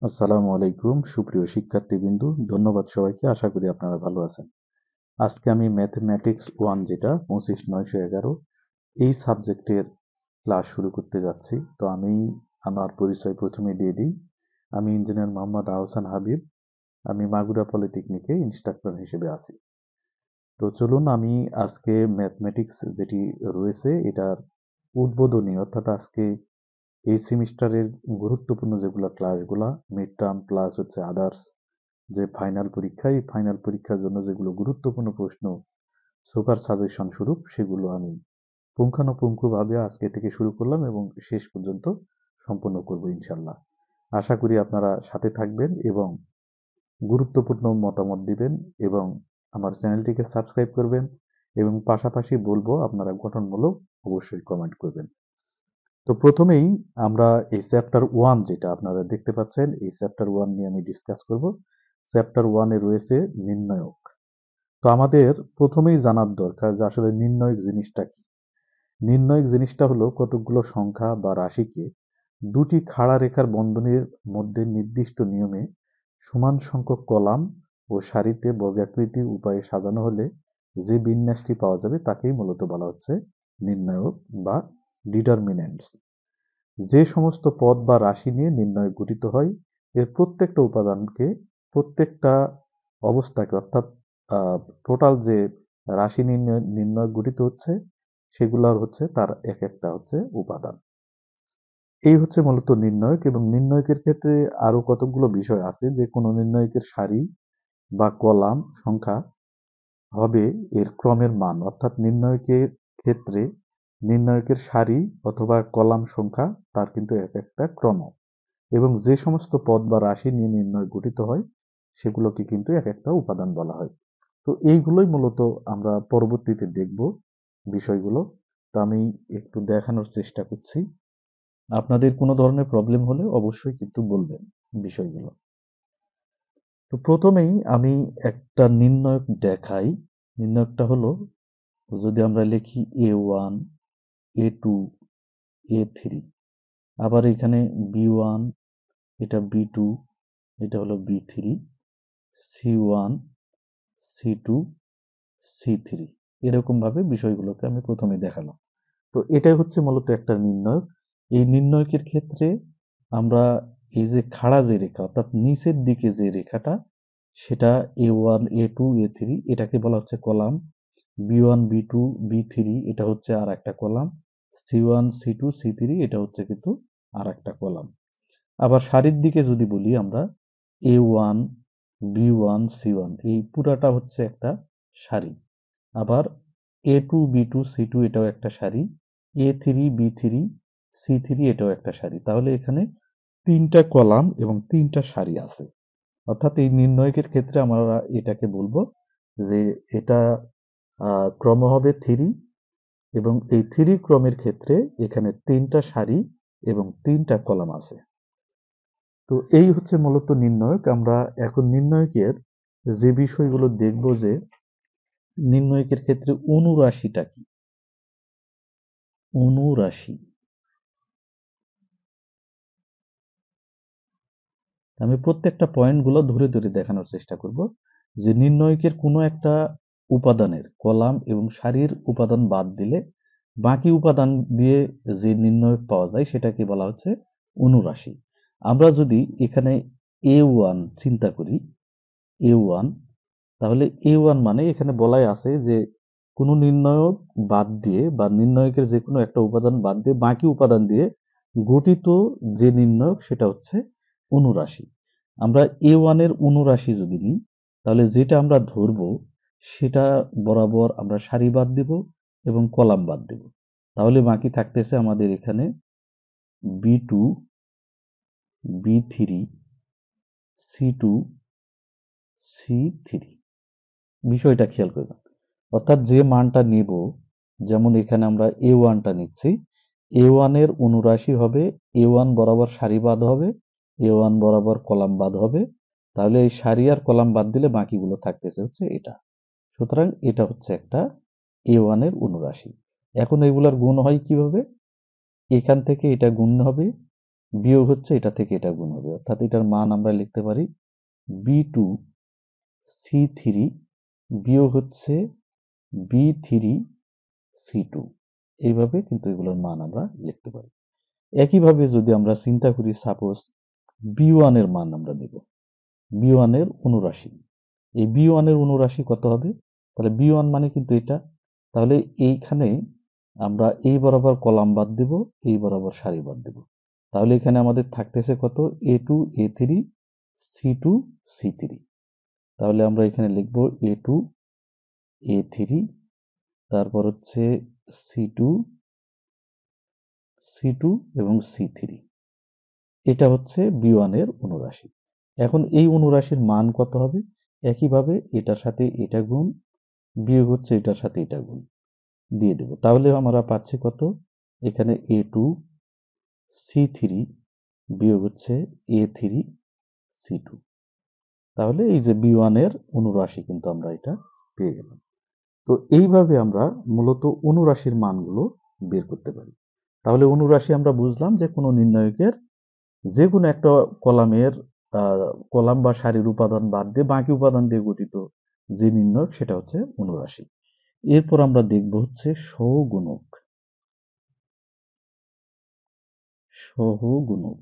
আসসালামু আলাইকুম সুপ্রিয় শিক্ষার্থীবৃন্দু, ধন্যবাদ সবাইকে। আশা করি আপনারা ভালো আছেন। আজকে আমি ম্যাথমেটিক্স 1 যেটা 25911 এই সাবজেক্টের ক্লাস শুরু করতে যাচ্ছি। তো আমি আমার পরিচয় প্রথমে দিয়ে দিই। আমি ইঞ্জিনিয়ার মোহাম্মদ আহসান হাবিব। আমি মাগুরা পলিটেকনিকে ইনস্ট্রাক্টর হিসেবে আছি। তো চলুন আমি আজকে ম্যাথমেটিক্স যেটি রয়েছে এটার উদ্বোধনী অর্থাৎ আজকে এই সেমিস্টারের গুরুত্বপূর্ণ যেগুলো ক্লাসগুলা মিড টার্ম প্লাস হচ্ছে আদার্স যে ফাইনাল পরীক্ষা, এই ফাইনাল পরীক্ষার জন্য যেগুলো গুরুত্বপূর্ণ প্রশ্ন সুপার সাজেশন স্বরূপ সেগুলো আমি পুঙ্খানুপুঙ্খভাবে আজকে থেকে শুরু করলাম এবং শেষ পর্যন্ত সম্পন্ন করব ইনশাল্লাহ। আশা করি আপনারা সাথে থাকবেন এবং গুরুত্বপূর্ণ মতামত দিবেন এবং আমার চ্যানেলটিকে সাবস্ক্রাইব করবেন এবং পাশাপাশি বলবো আপনারা গঠনমূলক অবশ্যই কমেন্ট করবেন। তো প্রথমেই আমরা এই চ্যাপ্টার 1 যেটা আপনারা দেখতে পাচ্ছেন এই চ্যাপ্টার 1 নিয়ে আমি ডিসকাস করব। চ্যাপ্টার 1 এ রয়েছে নির্ণায়ক। তো আমাদের প্রথমেই জানার দরকার যে আসলে নির্ণায়ক জিনিসটা কি। নির্ণায়ক জিনিসটা হলো কতকগুলো সংখ্যা বা রাশিকে দুটি খাড়া রেখার বন্ধনীর মধ্যে নির্দিষ্ট নিয়মে সমান সংখ্যক কলাম ও সারিতে বর্গাকৃতি উপায়ে সাজানো হলে যে বিন্যাসটি পাওয়া যাবে তাকেই মূলত বলা হচ্ছে নির্ণায়ক বা ডিটারমিন্যান্টস। যে সমস্ত পদ বা রাশি নিয়ে নির্ণয় গঠিত হয় এর প্রত্যেকটা উপাদানকে প্রত্যেকটা অবস্থাকে অর্থাৎ টোটাল যে রাশি নির্ণয় গঠিত হচ্ছে সেগুলোর হচ্ছে তার এক একটা হচ্ছে উপাদান। এই হচ্ছে মূলত নির্ণায়ক এবং নির্ণায়কের ক্ষেত্রে আরো কতগুলো বিষয় আছে যে কোনো নির্ণায়কের সারি বা কলাম সংখ্যা হবে এর ক্রমের মান অর্থাৎ নির্ণায়কের ক্ষেত্রে নির্ণায়কের সারি অথবা কলাম সংখ্যা তার কিন্তু এক একটা ক্রম এবং যে সমস্ত পদ বা রাশি নিয়ে নির্ণয় গঠিত হয় সেগুলোকে কিন্তু এক একটা উপাদান বলা হয়। তো এইগুলোই মূলত আমরা পরবর্তীতে দেখব বিষয়গুলো। তো আমি একটু দেখানোর চেষ্টা করছি। আপনাদের কোনো ধরনের প্রবলেম হলে অবশ্যই কিন্তু বলবেন বিষয়গুলো। তো প্রথমেই আমি একটা নির্ণায়ক দেখাই। নির্ণায়কটা হলো যদি আমরা লিখি A1 A2 A3, আবার এখানে B1 এটা B2 এটা হলো B3 C1 C2 C3 এরকম ভাবে বিষয়গুলোকে আমি প্রথমে দেখালাম। তো এটাই হচ্ছে মূলত একটা নির্ণায়ক। এই নির্ণায়কের ক্ষেত্রে আমরা এই যে খাড়া যে রেখা অর্থাৎ নিচের দিকে যে রেখাটা সেটা A1 A2 A3 এটাকে বলা হচ্ছে কলাম। B1 B2 B3 এটা হচ্ছে আর একটা কলাম। C1 C2 C3 এটা হচ্ছে কিন্তু আর একটা কলাম। আবার সারির দিকে যদি বলি আমরা A1 B1 C1 এই পুরাটা হচ্ছে একটা সারি। আবার A2 B2 C2 এটাও একটা সারি, A3 B3 C3 এটাও একটা সারি। তাহলে এখানে তিনটা কলাম এবং তিনটা সারি আছে। অর্থাৎ এই নির্ণায়কের ক্ষেত্রে আমরা এটাকে বলবো যে এটা ক্রম হবে 3 এবং এই 3 ক্রমের ক্ষেত্রে এখানে তিনটা সারি এবং তিনটা কলাম আছে। তো এই হচ্ছে মূলত নির্ণায়ক। আমরা এখন নির্ণায়কের যে বিষয়গুলো দেখব যে নির্ণায়কের ক্ষেত্রে অনুরাশিটা কি। অনুরাশি আমি প্রত্যেকটা পয়েন্টগুলো ধরে ধরে দেখানোর চেষ্টা করব যে নির্ণায়কের কোনো একটা উপাদানের কলাম এবং সারির উপাদান বাদ দিলে বাকি উপাদান দিয়ে যে নির্ণায়ক পাওয়া যায় সেটাকে বলা হচ্ছে অনুরাশি। আমরা যদি এখানে A1 চিন্তা করি A1, তাহলে A1 মানে এখানে বলাই আছে যে কোনো নির্ণায়ক বাদ দিয়ে বা নির্ণায়কের যে কোনো একটা উপাদান বাদ দিয়ে বাকি উপাদান দিয়ে গঠিত যে নির্ণায়ক সেটা হচ্ছে অনুরাশি। আমরা A1 এর অনুরাশি যদি নিই তাহলে যেটা আমরা ধরবো সেটা বরাবর আমরা সারি বাদ দেব এবং কলাম বাদ দেব। তাহলে বাকি থাকতেছে আমাদের এখানে B2 B3 C2 C3। বিষয়টা খেয়াল করবেন। অর্থাৎ যে মানটা নিব, যেমন এখানে আমরা A1 টা নিচ্ছি, A1 এর অনুরাশি হবে A1 বরাবর সারি বাদ হবে, A1 বরাবর কলাম বাদ হবে। তাহলে এই সারি আর কলাম বাদ দিলে বাকিগুলো থাকতেছে হচ্ছে এটা। সুতরাং এটা হচ্ছে একটা A1 এর অনুরাশি। এখন এগুলার গুণ হয় কিভাবে? এখান থেকে এটা গুণ হবে বিয়োগ হচ্ছে এটা থেকে এটা গুণ হবে, অর্থাৎ এটার মান আমরা লিখতে পারি বি2 সি3 বিয়োগ হচ্ছে বি3 সি2। এইভাবে কিন্তু এগুলোর মান আমরা লিখতে পারি। একইভাবে যদি আমরা চিন্তা করি, সাপোজ বি1 এর মান আমরা দেব, বি1 এর অনুরাশি। এই বি1 এর অনুরাশি কত হবে? তাহলে বি1 মানে কিন্তু এটা। তাহলে এইখানে আমরা এই বরাবর কলাম বাদ দেব, এই বরাবর সারি বাদ দেব। তাহলে এখানে আমাদের থাকতেছে কত? এ2 এ3 সি2 সি3। তাহলে আমরা এখানে লিখব এ2 এ3, তারপর হচ্ছে সি2 সি2 এবং সি3। এটা হচ্ছে বি1 এর অনুরাশি। এখন এই অনুরাশির মান কত হবে? একইভাবে এটার সাথে এটা গুণ, বিয়োগ হচ্ছে এটার সাথে এটা গুণ দিয়ে দেব। তাহলে আমরা পাচ্ছি কত? এখানে এ2 সি3 বিয়োগ হচ্ছে এ3 সি2। তাহলে এই যে বি1 এর অনুরাশি কিন্তু আমরা এটা পেয়ে গেলাম। তো এইভাবে আমরা মূলত অনুরাশির মানগুলো বের করতে পারি। তাহলে অনুরাশি আমরা বুঝলাম যে কোনো নির্ণায়কের যে কোনো একটা কলামের কলাম বা সারির উপাদান বাদ দিয়ে বাকি উপাদান দিয়ে গঠিত যে নির্ণায়ক, সেটা হচ্ছে অনুরাশি। এরপর আমরা দেখব হচ্ছে সহগুণক। সহগুণক,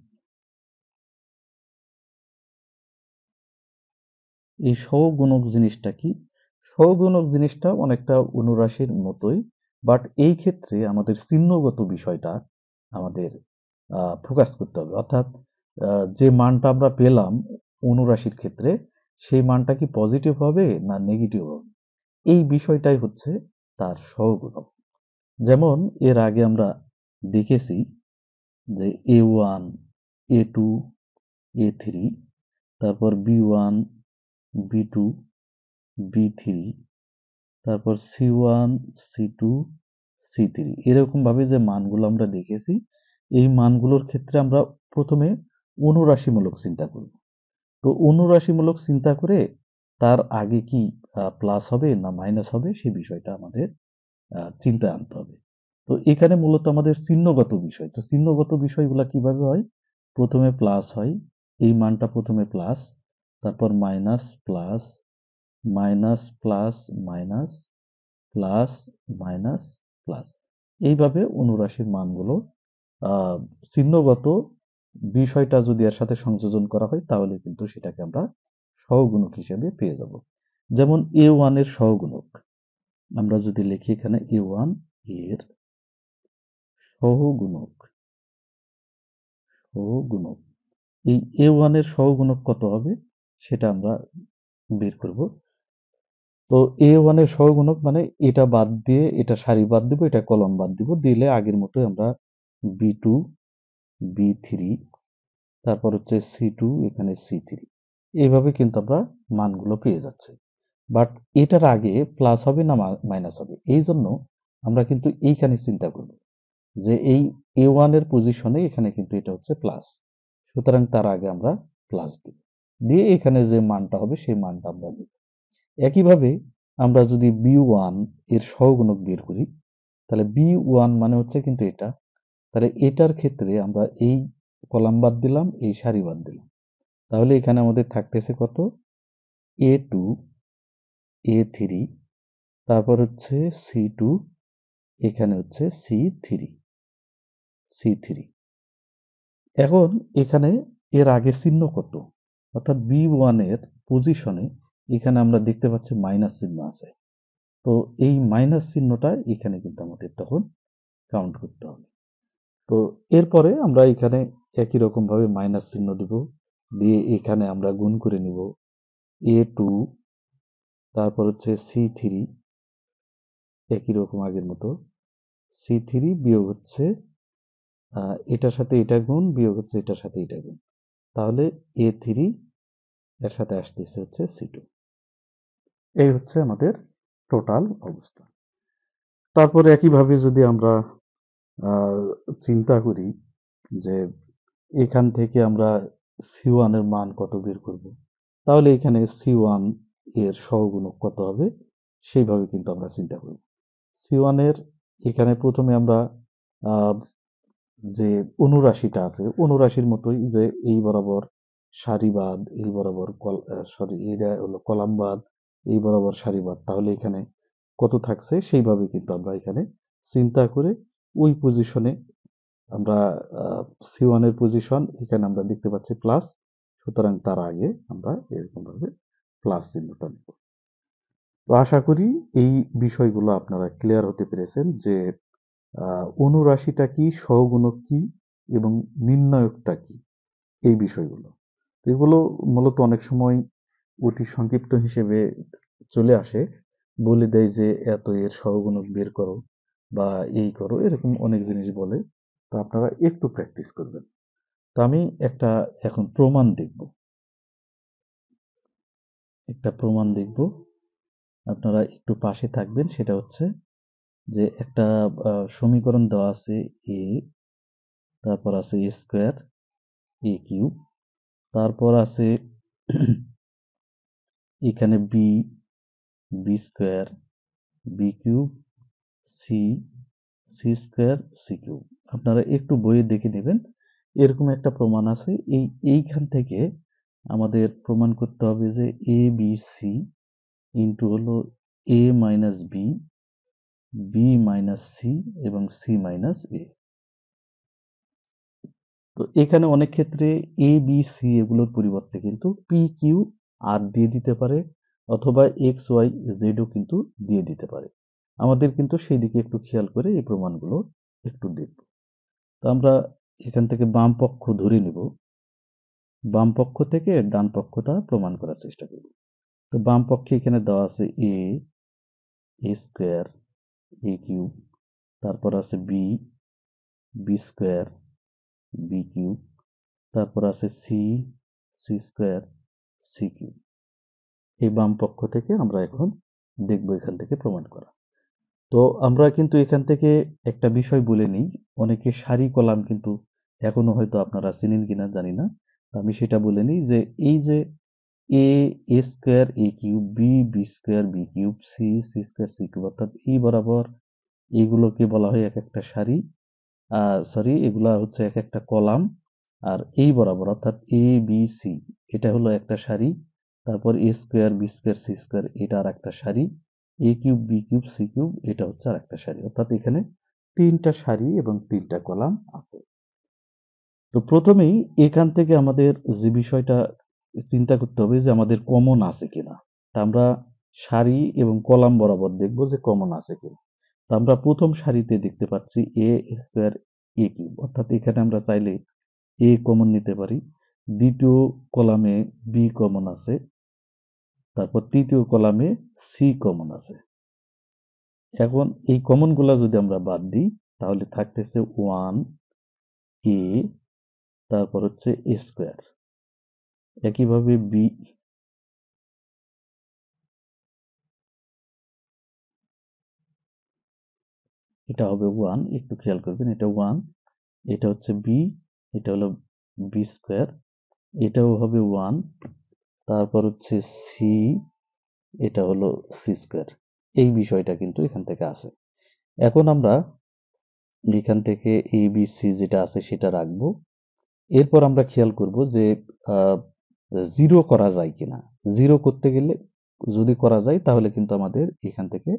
এই সহগুণক জিনিসটা কি? সহগুণক জিনিসটা অনেকটা অনুরাশির মতোই, বাট এই ক্ষেত্রে আমাদের চিহ্নগত বিষয়টা আমাদের ফোকাস করতে হবে। অর্থাৎ যে মানটা আমরা পেলাম অনুরাশির ক্ষেত্রে, সেই মানটা কি পজিটিভ হবে না নেগেটিভ হবে, এই বিষয়টাই হচ্ছে তার সহগুণক। যেমন এর আগে আমরা দেখেছি যে এ1 এ2 এ3, তারপর বি1 বি2 বি3, তারপর সি1 সি2 সি3, এরকম ভাবে যে মানগুলো আমরা দেখেছি, এই মানগুলোর ক্ষেত্রে আমরা প্রথমে অনুরাশিমূলক চিন্তা করব। তো অনুরাশিমূলক চিন্তা করে তার আগে কি প্লাস হবে না মাইনাস হবে, সেই বিষয়টা আমাদের চিন্তায় আনতে হবে। তো এখানে মূলত আমাদের চিহ্নগত বিষয়, তো চিহ্নগত বিষয়গুলো কিভাবে হয়? প্রথমে প্লাস হয়, এই মানটা প্রথমে প্লাস, তারপর minus plus minus plus minus plus minus plus, এইভাবে অনুরাশির মানগুলো চিহ্নগত বিষয়টা যদি এর সাথে সংযোজন করা হয়, তাহলে কিন্তু সেটাকে আমরা সহগুণক হিসেবে পেয়ে যাব। যেমন এ1 এর সহগুণক আমরা যদি লিখি এখানে এ1 এর সহগুণক, সহগুণক, এই এ1 এর সহগুণক কত হবে সেটা আমরা বের করব। তো এ1 এর সহগুণক মানে এটা বাদ দিয়ে এটা সারি বাদ দিব, এটা কলম বাদ দিব, দিলে আগের মতোই আমরা বি2 বি3, তারপর হচ্ছে সি2, এখানে সি3, এইভাবে কিন্তু আমরা মানগুলো পেয়ে যাচ্ছি। বাট এটার আগে প্লাস হবে না মাইনাস হবে, এই জন্য আমরা কিন্তু এইখানে চিন্তা করব যে এই এ1 এর পজিশনে এখানে কিন্তু এটা হচ্ছে প্লাস, সুতরাং তার আগে আমরা প্লাস দিব, দিয়ে এখানে যে মানটা হবে সেই মানটা আমরা দিব। একইভাবে আমরা যদি বি1 এর সহগুণক বের করি, তাহলে বি1 মানে হচ্ছে কিন্তু এটা, তাহলে এটার ক্ষেত্রে আমরা এই কলাম বাদ দিলাম, এই সারি বাদ দিলাম, তাহলে এখানে আমাদের থাকতেছে কত? এ2 এ3, তারপর হচ্ছে সি2, এখানে হচ্ছে সি3 সি3। এখন এখানে এর আগে চিহ্ন কত? অর্থাৎ বি1 এর পজিশনে এখানে আমরা দেখতে পাচ্ছি মাইনাস চিহ্ন আছে। তো এই মাইনাস চিহ্নটা এখানে কিন্তু আমাদের তখন কাউন্ট করতে হবে। তো এরপরে আমরা এখানে একই রকম ভাবে মাইনাস চিহ্ন দিব, দিয়ে এখানে আমরা গুণ করে নিব এ2, তারপর হচ্ছে সি3, একই রকম আগের মতো সি3 বিয়োগ হচ্ছে এটার সাথে এটা গুণ, বিয়োগ হচ্ছে এটার সাথে এটা গুণ, তাহলে এ3 এর সাথে আসতেছে হচ্ছে সি2। এই হচ্ছে আমাদের টোটাল অবস্থা। তারপরে একইভাবে যদি আমরা আহ, চিন্তা করি যে এখান থেকে আমরা সি1 এর মান কত বের করব, তাহলে এখানে সি1 এর সহগুণক কত হবে সেইভাবে কিন্তু আমরা চিন্তা করব। সি1 এর এখানে প্রথমে আমরা যে অনুরাশিটা আছে অনুরাশির মতোই যে এই বরাবর সারিবাদ এই বরাবর সরি এটা হলো কলামবাদ এই বরাবর সারিবাদ তাহলে এখানে কত থাকছে সেইভাবে কিন্তু আমরা এখানে চিন্তা করে ওই পজিশনে আমরা C1 এর পজিশন এখানে আমরা দেখতে পাচ্ছি প্লাস, সুতরাং তার আগে আমরা এরকম ভাবে প্লাস চিহ্নটা নেব। তো আশা করি এই বিষয়গুলো আপনারা ক্লিয়ার হতে পেরেছেন যে অনুরাশিটা কি, সহগুণক কি এবং নির্ণায়কটা কি, এই বিষয়গুলো। তো এগুলো মূলত অনেক সময় অতি সংক্ষিপ্ত হিসেবে চলে আসে, বলে দেয় যে এত এর সহগুণক বের করো বা এই করো, এরকম অনেক জিনিস বলে। তো আপনারা একটু প্র্যাকটিস করবেন। তো আমি একটা এখন একটা প্রমাণ দেখব, আপনারা একটু পাশে থাকবেন। সেটা হচ্ছে যে একটা সমীকরণ দেওয়া আছে এ, তারপর আছে এ স্কোয়ার এ কিউব, তারপর আছে এখানে B, B square B cube, C, C square C cube. আপনারা একটু বইয়ে দেখে নেবেন, এরকম একটা প্রমাণ আছে। এইখান থেকে আমাদের প্রমাণ করতে হবে যে এ বি সি ইন্টু হলো A minus B, B minus C এবং সি মাইনাস এ। তো এখানে অনেক ক্ষেত্রে এ বি সি এগুলোর পরিবর্তে কিন্তু পি কিউ আর দিয়ে দিতে পারে, অথবা এক্স ওয়াই জেডও কিন্তু দিয়ে দিতে পারে। আমাদের কিন্তু সেই দিকে একটু খেয়াল করে এই প্রমাণগুলো একটু দেখব। তো আমরা এখান থেকে বাম পক্ষ ধরে নিব, বাম পক্ষ থেকে ডান পক্ষটা প্রমাণ করার চেষ্টা করব। তো বাম পক্ষে এখানে দেওয়া আছে এ, এ স্কোয়ার এ কিউব, তারপর আছে B, B square B cube, তারপর আছে C, C square C cube. এই বাম পক্ষ থেকে আমরা এখন দেখব এখান থেকে প্রমাণ করা। তো আমরা কিন্তু এখান থেকে একটা বিষয় বলে নিই, অনেকে সারি কলাম কিন্তু এখনো হয়তো আপনারা চিনেন কিনা জানি না। আমি সেটা বলে নিই যে এই যে A, A square A cube, B, B square B cube, C, C square C cube, অর্থাৎ এই বরাবর এইগুলোকে বলা হয় এক একটা সারি, সরি এগুলা হচ্ছে এক একটা কলাম। আর এই বরাবর অর্থাৎ এ বি সি এটা হলো একটা সারি, তারপর A square B square C square এটা আর একটা সারি, A cube B cube C cube এটা হচ্ছে আর একটা সারি, অর্থাৎ এখানে তিনটা সারি এবং তিনটা কলাম আছে। তো প্রথমেই এখান থেকে আমাদের যে বিষয়টা চিন্তা করতে হবে যে আমাদের কমন আছে কিনা। তা আমরা সারি এবং কলাম বরাবর দেখব যে কমন আছে কিনা। তো আমরা প্রথম সারিতে দেখতে পাচ্ছি এ স্কোয়ার এ কিউব, অর্থাৎ এখানে আমরা চাইলে এ কমন নিতে পারি। দ্বিতীয় কলামে বি কমন আছে, তারপর তৃতীয় কলামে সি কমন আছে। এখন এই কমন গুলা যদি আমরা বাদ দিই তাহলে থাকতেছে ওয়ান এ, তারপর হচ্ছে এ স্কোয়ার, একইভাবে বি, এটা হবে ওয়ান, একটু খেয়াল করবেন, এটা ওয়ান, এটা হচ্ছে বি, এটা হলো বি স্কোয়ার, এটাও হবে ওয়ান, তারপর হচ্ছে সি, এটা হলো সি স্কোয়ার। এই বিষয়টা কিন্তু এখান থেকে আসে। এখন আমরা এখান থেকে এ বি সি যেটা আছে সেটা রাখবো। এরপর আমরা খেয়াল করব যে জিরো করা যায় কিনা। জিরো করতে গেলে যদি করা যায় তাহলে কিন্তু আমাদের এখান থেকে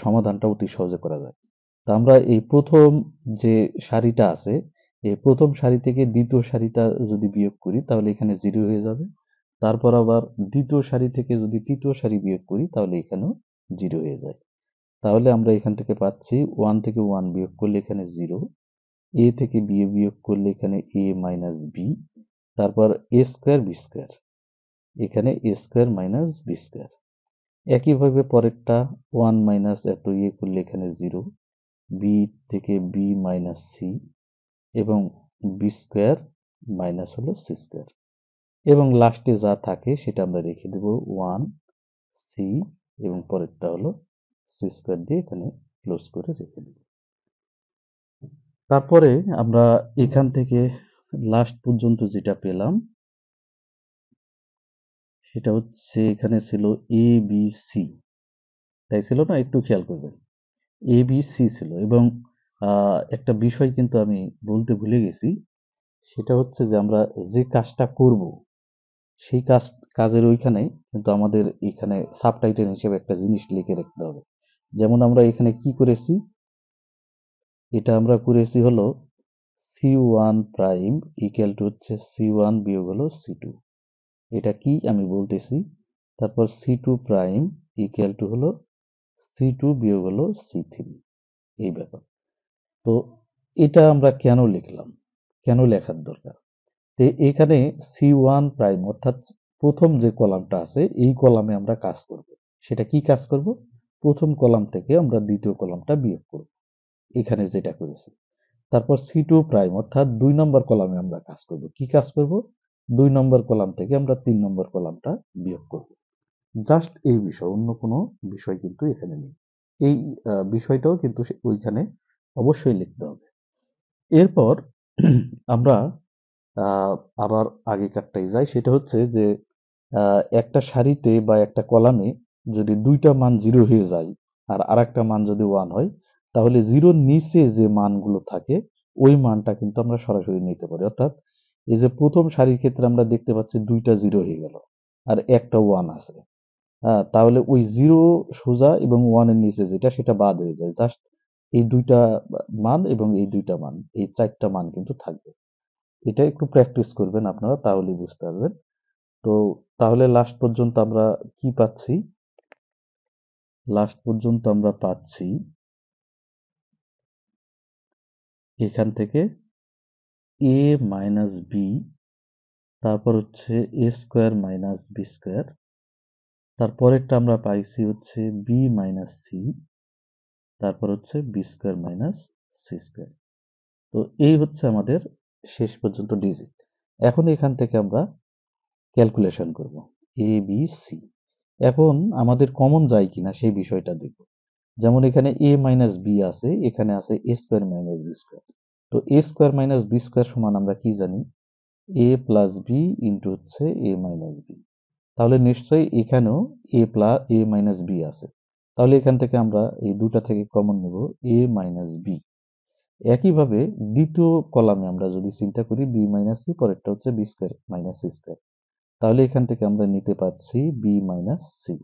সমাধানটা অতি সহজে করা যায়। তা আমরা এই প্রথম যে সারিটা আছে, এই প্রথম সারি থেকে দ্বিতীয় সারিটা যদি বিয়োগ করি তাহলে এখানে জিরো হয়ে যাবে। তারপর আবার দ্বিতীয় সারি থেকে যদি তৃতীয় সারি বিয়োগ করি তাহলে এখানেও জিরো হয়ে যায়। তাহলে আমরা এখান থেকে পাচ্ছি ওয়ান থেকে ওয়ান বিয়োগ করলে এখানে জিরো, এ থেকে বি বিয়োগ করলে এখানে এ মাইনাস বি, তারপর এ স্কোয়ার বি স্কোয়ার, এখানে এ স্কোয়ার মাইনাস বি স্কোয়ার। একইভাবে পরেরটা ওয়ান মাইনাস এত ইয়ে করলে এখানে জিরো, বি থেকে বি মাইনাস সি এবং বি স্কোয়ার মাইনাস হলো সি স্কোয়ার, এবং লাস্টে যা থাকে সেটা আমরা রেখে দেব ওয়ান সি এবং পরেরটা হলো সি স্কোয়ার দিয়ে এখানে ক্লোজ করে রেখে দেব। তারপরে আমরা এখান থেকে লাস্ট পর্যন্ত যেটা পেলাম সেটা হচ্ছে এখানে ছিল এ বি সি, তাই ছিল না? একটু খেয়াল করবেন, এ বি সি ছিল এবং একটা বিষয় কিন্তু আমি বলতে ভুলে গেছি। সেটা হচ্ছে যে আমরা যে কাজটা করব সেই কাজের ওইখানে কিন্তু আমাদের এখানে সাবটাইটেল হিসেবে একটা জিনিস লিখে রাখতে হবে। যেমন আমরা এখানে কি করেছি, এটা আমরা করেছি হলো C1 প্রাইম ইকুয়াল টু হচ্ছে C1 বিয়োগ হলো C2। এটা কি আমি বলতেছি। তারপর C2 প্রাইম ইকুয়াল টু হলো C2 বিয়োগ হলো C3, এই ব্যাপার। তো এটা আমরা কেন লিখলাম, কেন লেখার দরকার? তো এখানে C1 প্রাইম অর্থাৎ প্রথম যে কলামটা আছে এই কলামে আমরা কাজ করব। সেটা কি কাজ করব? প্রথম কলাম থেকে আমরা দ্বিতীয় কলামটা বিয়োগ করব, এখানে যেটা করেছি। তারপর C2 প্রাইম অর্থাৎ 2 নম্বর কলামে আমরা কাজ করব। কি কাজ করব? 2 নম্বর কলাম থেকে আমরা 3 নম্বর কলামটা বিয়োগ করব। জাস্ট এই বিষয়, অন্য কোনো বিষয় কিন্তু এখানে নেই। এই বিষয়টাও কিন্তু ওইখানে অবশ্যই লিখতে হবে। এরপর আমরা আহ, আবার আগেকারটাই যাই, সেটা হচ্ছে যে একটা সারিতে বা একটা কলামে যদি 2টা মান 0 হয়ে যায় আর আরেকটা মান যদি 1 হয়, তাহলে 0-র নিচে যে মানগুলো থাকে ওই মানটা কিন্তু আমরা সরাসরি নিতে পারি। অর্থাৎ এই যে প্রথম সারির ক্ষেত্রে আমরা দেখতে পাচ্ছি 2টা 0 হয়ে গেল আর একটা 1 আছে। হ্যাঁ, তাহলে ওই 0 সোজা এবং 1 এর নিচে যেটা সেটা বাদ হয়ে যায়। জাস্ট এই 2টা মান এবং এই 2টা মান, এই 4টা মান কিন্তু থাকবে। এটা একটু প্র্যাকটিস করবেন আপনারা, তাহলে বুঝতে পারবেন। তো তাহলে লাস্ট পর্যন্ত আমরা কি পাচ্ছি? লাস্ট পর্যন্ত আমরা পাচ্ছি এখান থেকে a মাইনাস বি, তারপর হচ্ছে a square minus B square, তারপরেরটা আমরা পাইছি হচ্ছে বি মাইনাস সি, তারপর হচ্ছে B square minus C square. তো এই হচ্ছে আমাদের শেষ পর্যন্ত ডিজিট। এখন এখান থেকে আমরা ক্যালকুলেশন করব এ বি সি। এখন আমাদের কমন যায় কিনা সেই বিষয়টা দেখব। যেমন এখানে এ মাইনাস বি আছে, এখানে আছে এ স্কোয়ার মাইনাস বি স্কোয়ার। তো এ স্কোয়ার মাইনাস বি স্কোয়ার সমান আমরা কি জানি? এ প্লাস বি ইন্টু হচ্ছে এ মাইনাস বি। তাহলে নিশ্চয়ই এখানেও এ মাইনাস বি আছে। তাহলে এখান থেকে আমরা এই দুটা থেকে কমন নেব এ মাইনাস বি। একইভাবে দ্বিতীয় কলামে আমরা যদি চিন্তা করি বি মাইনাস সি, পরেরটা হচ্ছে B square minus C square. তাহলে এখান থেকে আমরা নিতে পারছি বি মাইনাস সি।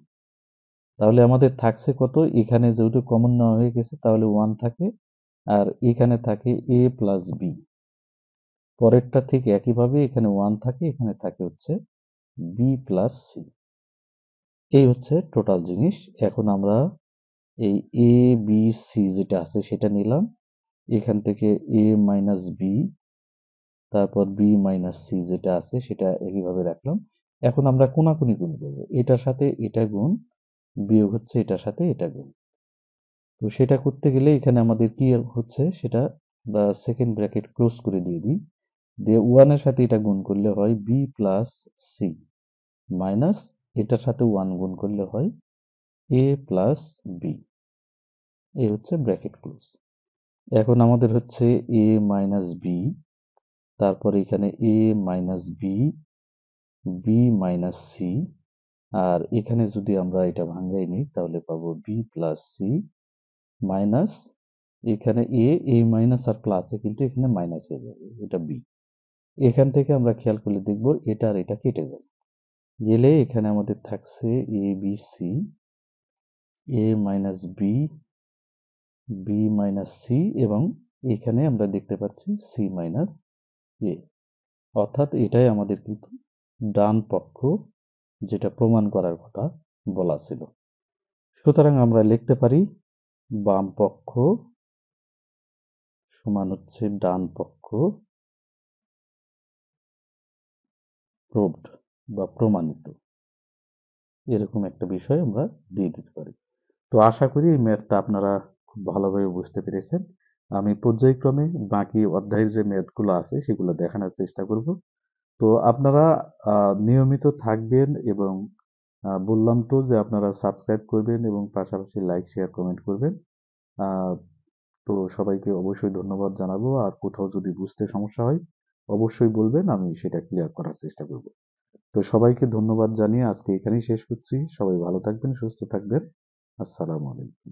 তাহলে আমাদের থাকছে কত? এখানে যেহেতু কমন নেওয়া হয়ে গেছে তাহলে 1 থাকে, আর এখানে থাকে এ প্লাস বি। পরেরটা ঠিক একইভাবে এখানে 1 থাকে, এখানে থাকে হচ্ছে বি প্লাস সি। এই হচ্ছে টোটাল জিনিস। এখন আমরা এই এ বি সি যেটা আছে সেটা নিলাম, এখান থেকে এ মাইনাস বি, তারপর বি মাইনাস সি যেটা আছে সেটা একইভাবে রাখলাম। এখন আমরা কোনাকুনি গুণ করবো, এটার সাথে এটা গুণ বিয়োগ হচ্ছে এটার সাথে এটা গুণ। তো সেটা করতে গেলে এখানে আমাদের কি হচ্ছে সেটা বা সেকেন্ড ব্র্যাকেট ক্লোজ করে দিয়ে দিই, দিয়ে 1 এর সাথে এটা গুণ করলে হয় বি প্লাস সি মাইনাস এটার সাথে 1 গুণ করলে হয় এ প্লাস বি। এই হচ্ছে ব্র্যাকেট ক্লোজ। এখন আমাদের হচ্ছে এ মাইনাস বি, তারপরে এখানে A minus B, B minus C, আর এখানে যদি আমরা এটা ভাঙাই নিই তাহলে পাবো বি প্লাস সি মাইনাস এখানে এ মাইনাস আর প্লাসে কিন্তু এখানে মাইনাস হয়ে যাবে, এটা বি। এখান থেকে আমরা খেয়াল করলে দেখব এটা আর এটা কেটে যাবে, গেলে এখানে আমাদের থাকছে A B C, A minus B, B minus C, এবং এখানে আমরা দেখতে পাচ্ছি সি মাইনাস এ। অর্থাৎ এটাই আমাদের কিন্তু ডান পক্ষ, যেটা প্রমাণ করার কথা বলা ছিল। সুতরাং আমরা লিখতে পারি বাম পক্ষ সমান হচ্ছে ডান পক্ষ প্রুভড বা প্রমাণিত, এরকম একটা বিষয় আমরা দিয়ে দিতে পারি। তো আশা করি এই ম্যাথটা আপনারা খুব ভালোভাবে বুঝতে পেরেছেন। আমি পর্যায়ক্রমে বাকি অধ্যায়ের যে ম্যাথগুলো আছে সেগুলো দেখানোর চেষ্টা করব। তো আপনারা নিয়মিত থাকবেন এবং বললাম তো যে আপনারা সাবস্ক্রাইব করবেন এবং পাশাপাশি লাইক শেয়ার কমেন্ট করবেন। আহ, তো সবাইকে অবশ্যই ধন্যবাদ জানাবো, আর কোথাও যদি বুঝতে সমস্যা হয় অবশ্যই বলবেন, আমি সেটা ক্লিয়ার করার চেষ্টা করব। তো সবাইকে ধন্যবাদ জানিয়ে আজকে এখানেই শেষ করছি। সবাই ভালো থাকবেন, সুস্থ থাকবেন। আসসালামু আলাইকুম।